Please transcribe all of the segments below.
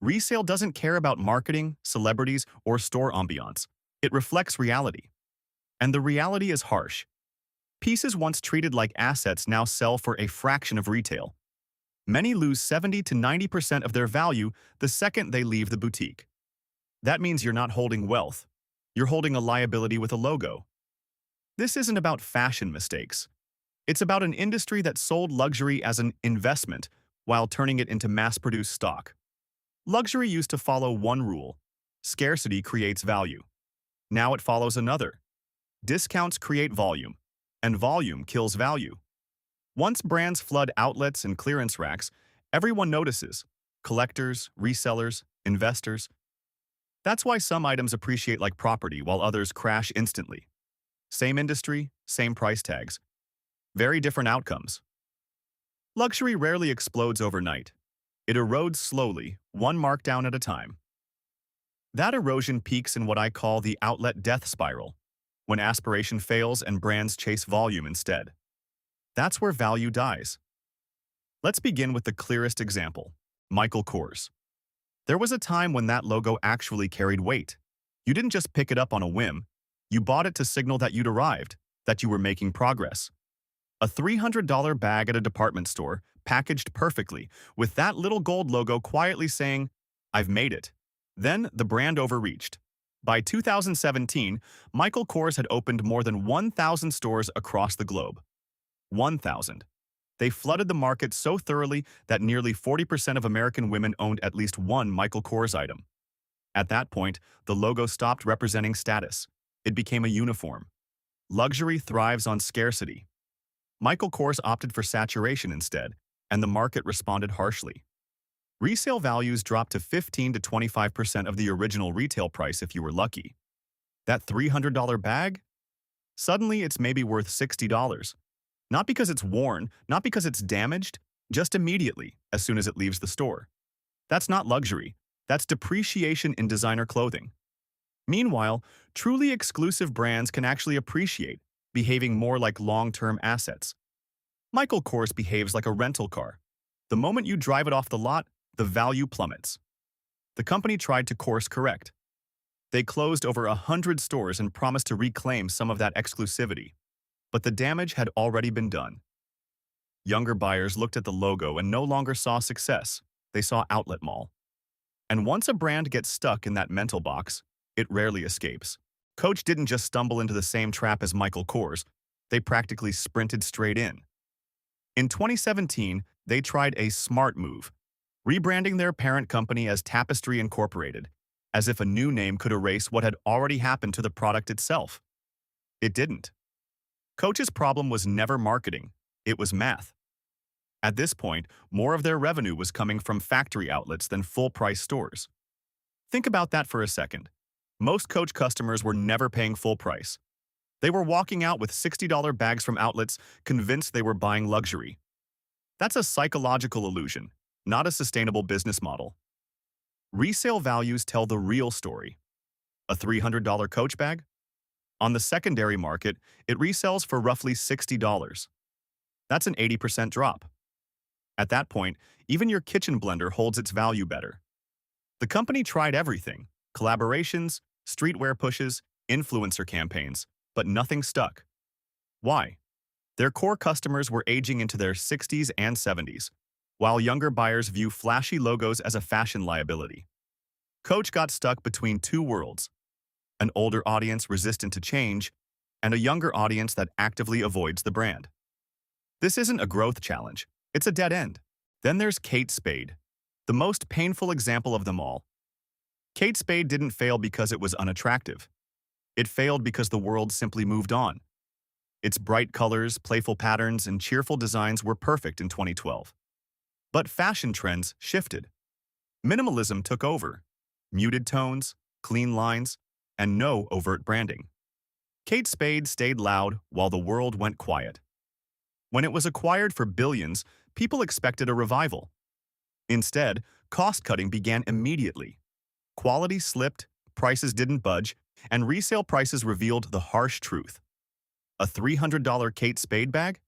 Resale doesn't care about marketing, celebrities, or store ambiance. It reflects reality. And the reality is harsh. Pieces once treated like assets now sell for a fraction of retail. Many lose 70 to 90% of their value the second they leave the boutique. That means you're not holding wealth. You're holding a liability with a logo. This isn't about fashion mistakes. It's about an industry that sold luxury as an investment while turning it into mass-produced stock. Luxury used to follow one rule: scarcity creates value. Now it follows another: discounts create volume, and volume kills value. Once brands flood outlets and clearance racks, everyone notices: collectors, resellers, investors. That's why some items appreciate like property while others crash instantly. Same industry, same price tags. Very different outcomes. Luxury rarely explodes overnight. It erodes slowly, one markdown at a time. That erosion peaks in what I call the outlet death spiral, when aspiration fails and brands chase volume instead. That's where value dies. Let's begin with the clearest example: Michael Kors. There was a time when that logo actually carried weight. You didn't just pick it up on a whim. You bought it to signal that you'd arrived, that you were making progress. A $300 bag at a department store, packaged perfectly, with that little gold logo quietly saying, "I've made it." Then the brand overreached. By 2017, Michael Kors had opened more than 1,000 stores across the globe. 1,000. They flooded the market so thoroughly that nearly 40% of American women owned at least one Michael Kors item. At that point, the logo stopped representing status. It became a uniform. Luxury thrives on scarcity. Michael Kors opted for saturation instead, and the market responded harshly. Resale values dropped to 15 to 25% of the original retail price if you were lucky. That $300 bag? Suddenly it's maybe worth $60. Not because it's worn, not because it's damaged, just immediately, as soon as it leaves the store. That's not luxury. That's depreciation in designer clothing. Meanwhile, truly exclusive brands can actually appreciate, behaving more like long-term assets. Michael Kors behaves like a rental car. The moment you drive it off the lot, the value plummets. The company tried to course correct. They closed over 100 stores and promised to reclaim some of that exclusivity. But the damage had already been done. Younger buyers looked at the logo and no longer saw success. They saw outlet mall. And once a brand gets stuck in that mental box, it rarely escapes. Coach didn't just stumble into the same trap as Michael Kors. They practically sprinted straight in. In 2017, they tried a smart move, rebranding their parent company as Tapestry Incorporated, as if a new name could erase what had already happened to the product itself. It didn't. Coach's problem was never marketing, it was math. At this point, more of their revenue was coming from factory outlets than full-price stores. Think about that for a second. Most Coach customers were never paying full price. They were walking out with $60 bags from outlets, convinced they were buying luxury. That's a psychological illusion, not a sustainable business model. Resale values tell the real story. A $300 Coach bag? On the secondary market, it resells for roughly $60. That's an 80% drop. At that point, even your kitchen blender holds its value better. The company tried everything: collaborations, streetwear pushes, influencer campaigns, but nothing stuck. Why? Their core customers were aging into their 60s and 70s, while younger buyers view flashy logos as a fashion liability. Coach got stuck between two worlds: an older audience resistant to change, and a younger audience that actively avoids the brand. This isn't a growth challenge, it's a dead end. Then there's Kate Spade, the most painful example of them all. Kate Spade didn't fail because it was unattractive. It failed because the world simply moved on. Its bright colors, playful patterns, and cheerful designs were perfect in 2012. But fashion trends shifted. Minimalism took over: muted tones, clean lines, and no overt branding. Kate Spade stayed loud while the world went quiet. When it was acquired for billions, people expected a revival. Instead, cost-cutting began immediately. Quality slipped, prices didn't budge, and resale prices revealed the harsh truth. A $300 Kate Spade bag?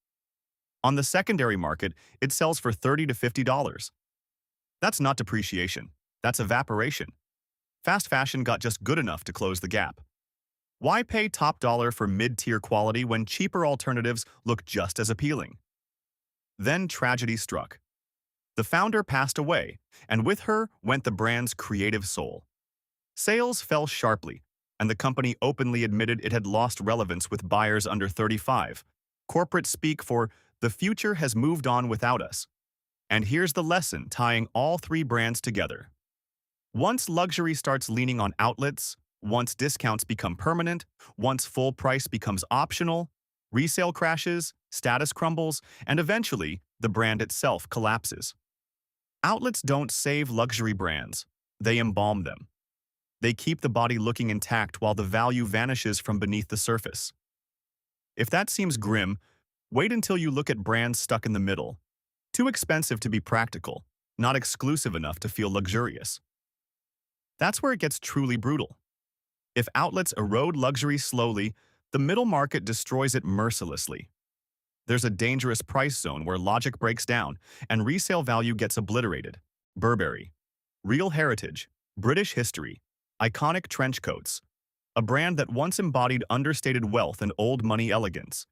On the secondary market, it sells for $30 to $50. That's not depreciation. That's evaporation. Fast fashion got just good enough to close the gap. Why pay top dollar for mid-tier quality when cheaper alternatives look just as appealing? Then tragedy struck. The founder passed away, and with her went the brand's creative soul. Sales fell sharply, and the company openly admitted it had lost relevance with buyers under 35. Corporate speak for, "The future has moved on without us." And here's the lesson tying all three brands together. Once luxury starts leaning on outlets, once discounts become permanent, once full price becomes optional, resale crashes, status crumbles, and eventually, the brand itself collapses. Outlets don't save luxury brands, they embalm them. They keep the body looking intact while the value vanishes from beneath the surface. If that seems grim, wait until you look at brands stuck in the middle. Too expensive to be practical, not exclusive enough to feel luxurious. That's where it gets truly brutal. If outlets erode luxury slowly, the middle market destroys it mercilessly. There's a dangerous price zone where logic breaks down and resale value gets obliterated. Burberry. Real heritage, British history, iconic trench coats. A brand that once embodied understated wealth and old money elegance.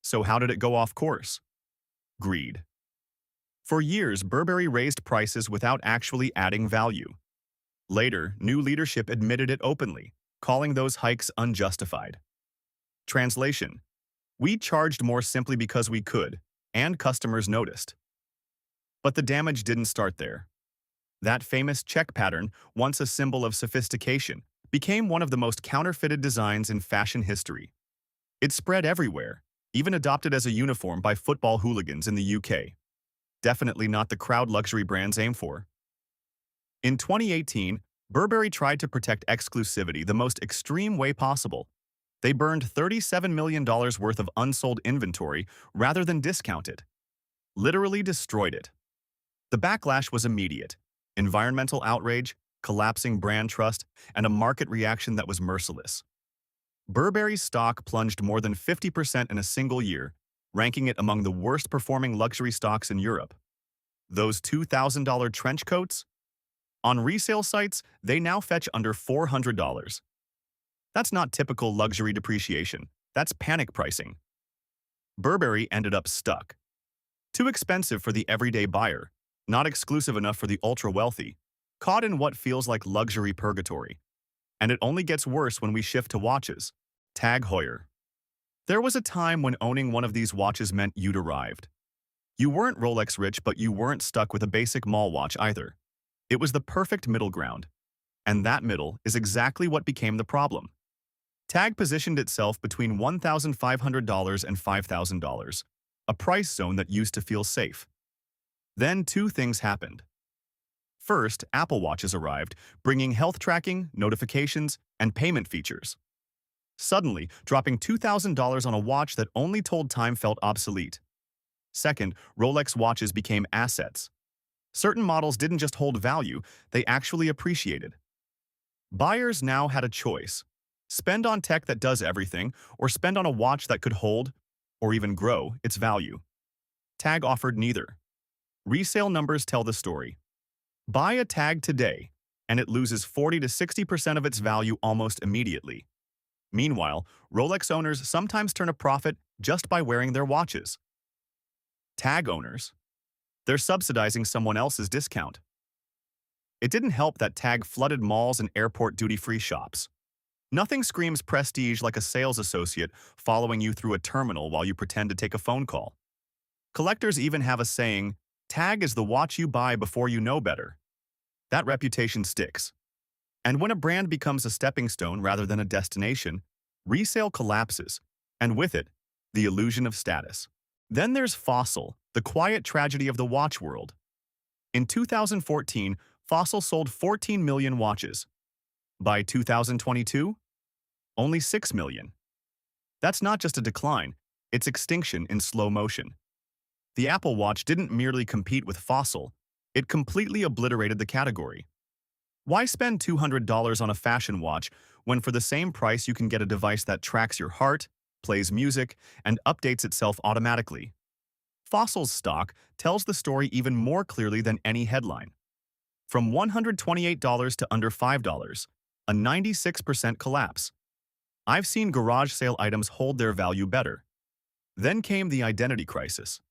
So how did it go off course? Greed. For years, Burberry raised prices without actually adding value. Later, new leadership admitted it openly, calling those hikes unjustified. Translation: we charged more simply because we could, and customers noticed. But the damage didn't start there. That famous check pattern, once a symbol of sophistication, became one of the most counterfeited designs in fashion history. It spread everywhere, even adopted as a uniform by football hooligans in the UK. Definitely not the crowd luxury brands aim for. In 2018, Burberry tried to protect exclusivity the most extreme way possible. They burned $37 million worth of unsold inventory rather than discount it. Literally destroyed it. The backlash was immediate. Environmental outrage, collapsing brand trust, and a market reaction that was merciless. Burberry's stock plunged more than 50% in a single year, ranking it among the worst-performing luxury stocks in Europe. Those $2,000 trench coats? On resale sites, they now fetch under $400. That's not typical luxury depreciation. That's panic pricing. Burberry ended up stuck. Too expensive for the everyday buyer, not exclusive enough for the ultra-wealthy, caught in what feels like luxury purgatory. And it only gets worse when we shift to watches. Tag Heuer. There was a time when owning one of these watches meant you'd arrived. You weren't Rolex rich, but you weren't stuck with a basic mall watch either. It was the perfect middle ground. And that middle is exactly what became the problem. Tag positioned itself between $1,500 and $5,000, a price zone that used to feel safe. Then two things happened. First, Apple Watches arrived, bringing health tracking, notifications, and payment features. Suddenly, dropping $2,000 on a watch that only told time felt obsolete. Second, Rolex watches became assets. Certain models didn't just hold value, they actually appreciated. Buyers now had a choice. Spend on tech that does everything, or spend on a watch that could hold, or even grow, its value. Tag offered neither. Resale numbers tell the story. Buy a Tag today, and it loses 40 to 60% of its value almost immediately. Meanwhile, Rolex owners sometimes turn a profit just by wearing their watches. Tag owners, they're subsidizing someone else's discount. It didn't help that Tag flooded malls and airport duty-free shops. Nothing screams prestige like a sales associate following you through a terminal while you pretend to take a phone call. Collectors even have a saying, "Tag is the watch you buy before you know better." That reputation sticks. And when a brand becomes a stepping stone rather than a destination, resale collapses, and with it, the illusion of status. Then there's Fossil, the quiet tragedy of the watch world. In 2014, Fossil sold 14 million watches. By 2022, only 6 million. That's not just a decline, it's extinction in slow motion. The Apple Watch didn't merely compete with Fossil, it completely obliterated the category. Why spend $200 on a fashion watch when for the same price you can get a device that tracks your heart, plays music, and updates itself automatically? Fossil's stock tells the story even more clearly than any headline. from $128 to under $5, a 96% collapse. I've seen garage sale items hold their value better. Then came the identity crisis.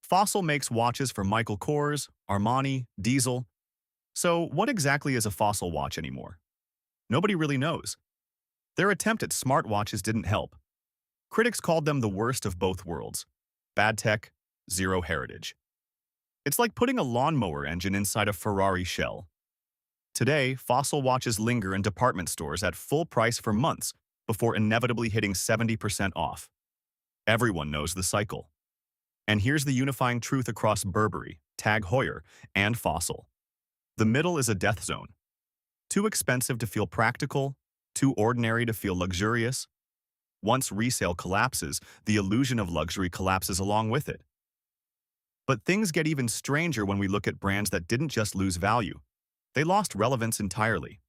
Fossil makes watches for Michael Kors, Armani, Diesel. So what exactly is a Fossil watch anymore? Nobody really knows. Their attempt at smartwatches didn't help. Critics called them the worst of both worlds. Bad tech, zero heritage. It's like putting a lawnmower engine inside a Ferrari shell. Today, Fossil watches linger in department stores at full price for months before inevitably hitting 70% off. Everyone knows the cycle. And here's the unifying truth across Burberry, Tag Heuer, and Fossil. The middle is a death zone. Too expensive to feel practical, too ordinary to feel luxurious. Once resale collapses, the illusion of luxury collapses along with it. But things get even stranger when we look at brands that didn't just lose value. They lost relevance entirely.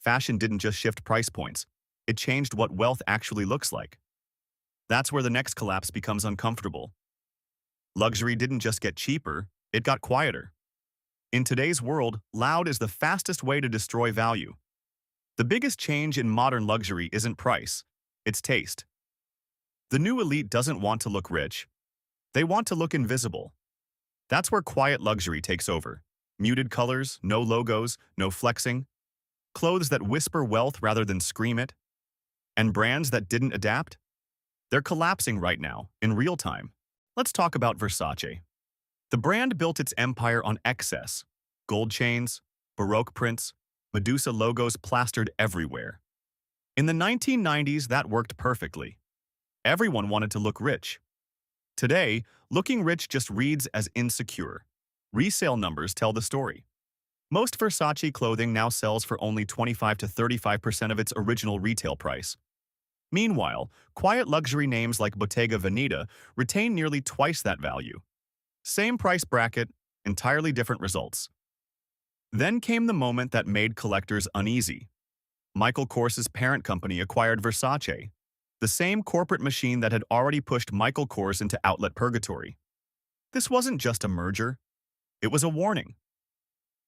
Fashion didn't just shift price points. It changed what wealth actually looks like. That's where the next collapse becomes uncomfortable. Luxury didn't just get cheaper, it got quieter. In today's world, loud is the fastest way to destroy value. The biggest change in modern luxury isn't price, it's taste. The new elite doesn't want to look rich. They want to look invisible. That's where quiet luxury takes over. Muted colors, no logos, no flexing. Clothes that whisper wealth rather than scream it. And brands that didn't adapt? They're collapsing right now, in real time. Let's talk about Versace. The brand built its empire on excess. Gold chains, Baroque prints, Medusa logos plastered everywhere. In the 1990s, that worked perfectly. Everyone wanted to look rich. Today, looking rich just reads as insecure. Resale numbers tell the story. Most Versace clothing now sells for only 25 to 35% of its original retail price. Meanwhile, quiet luxury names like Bottega Veneta retain nearly twice that value. Same price bracket, entirely different results. Then came the moment that made collectors uneasy. Michael Kors's parent company acquired Versace, the same corporate machine that had already pushed Michael Kors into outlet purgatory. This wasn't just a merger, it was a warning.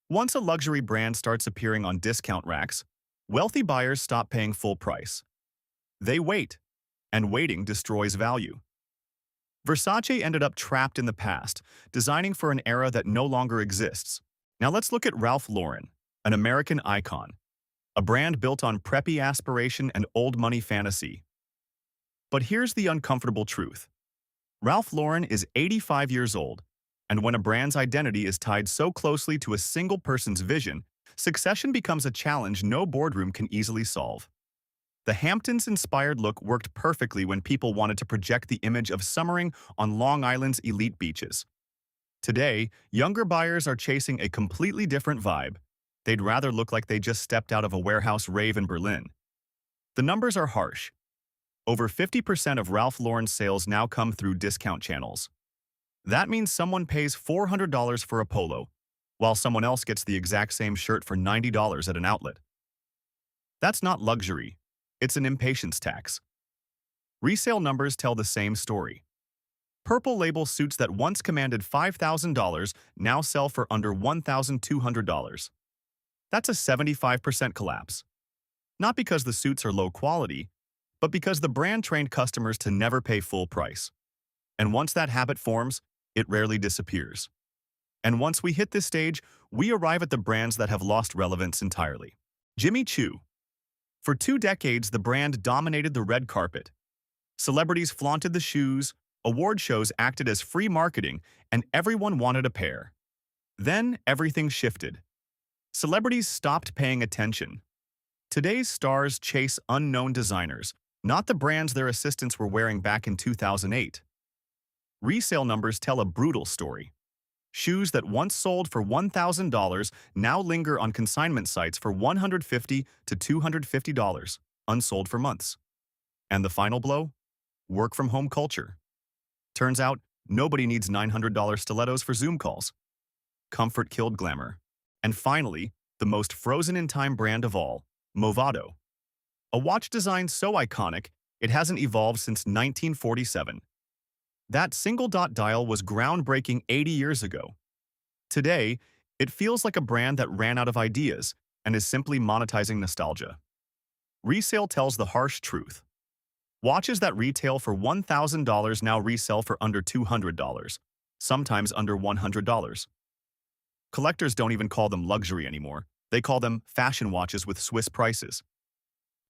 Once a luxury brand starts appearing on discount racks, wealthy buyers stop paying full price. They wait, and waiting destroys value. Versace ended up trapped in the past, designing for an era that no longer exists. Now let's look at Ralph Lauren, an American icon, a brand built on preppy aspiration and old money fantasy. But here's the uncomfortable truth. Ralph Lauren is 85 years old, and when a brand's identity is tied so closely to a single person's vision, succession becomes a challenge no boardroom can easily solve. The Hamptons-inspired look worked perfectly when people wanted to project the image of summering on Long Island's elite beaches. Today, younger buyers are chasing a completely different vibe. They'd rather look like they just stepped out of a warehouse rave in Berlin. The numbers are harsh. Over 50% of Ralph Lauren's sales now come through discount channels. That means someone pays $400 for a polo, while someone else gets the exact same shirt for $90 at an outlet. That's not luxury. It's an impatience tax. Resale numbers tell the same story. Purple Label suits that once commanded $5,000 now sell for under $1,200. That's a 75% collapse. Not because the suits are low quality, but because the brand trained customers to never pay full price. And once that habit forms, it rarely disappears. And once we hit this stage, we arrive at the brands that have lost relevance entirely. Jimmy Choo. For 2 decades, the brand dominated the red carpet. Celebrities flaunted the shoes, award shows acted as free marketing, and everyone wanted a pair. Then everything shifted. Celebrities stopped paying attention. Today's stars chase unknown designers, not the brands their assistants were wearing back in 2008. Resale numbers tell a brutal story. Shoes that once sold for $1,000 now linger on consignment sites for $150 to $250, unsold for months. And the final blow? Work-from-home culture. Turns out, nobody needs $900 stilettos for Zoom calls. Comfort killed glamour. And finally, the most frozen-in-time brand of all, Movado. A watch design so iconic, it hasn't evolved since 1947. That single-dot dial was groundbreaking 80 years ago. Today, It feels like a brand that ran out of ideas and is simply monetizing nostalgia. Resale tells the harsh truth. Watches that retail for $1,000 now resell for under $200, sometimes under $100. Collectors don't even call them luxury anymore. They call them fashion watches with Swiss prices.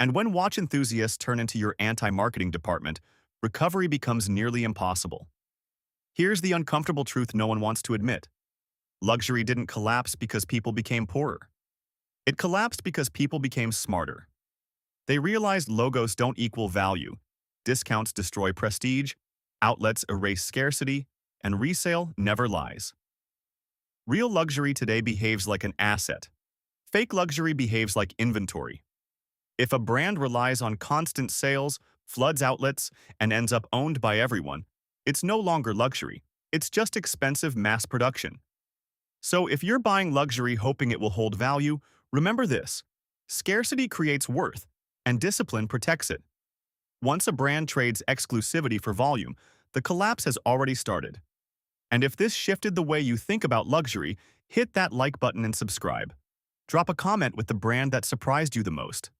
And when watch enthusiasts turn into your anti-marketing department, recovery becomes nearly impossible. Here's the uncomfortable truth no one wants to admit. Luxury didn't collapse because people became poorer. It collapsed because people became smarter. They realized logos don't equal value, discounts destroy prestige, outlets erase scarcity, and resale never lies. Real luxury today behaves like an asset. Fake luxury behaves like inventory. If a brand relies on constant sales, floods outlets, and ends up owned by everyone, it's no longer luxury. It's just expensive mass production. So if you're buying luxury hoping it will hold value, remember this. Scarcity creates worth, and discipline protects it. Once a brand trades exclusivity for volume, the collapse has already started. And if this shifted the way you think about luxury, hit that like button and subscribe. Drop a comment with the brand that surprised you the most.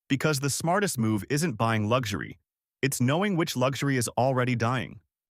Because the smartest move isn't buying luxury, it's knowing which luxury is already dying.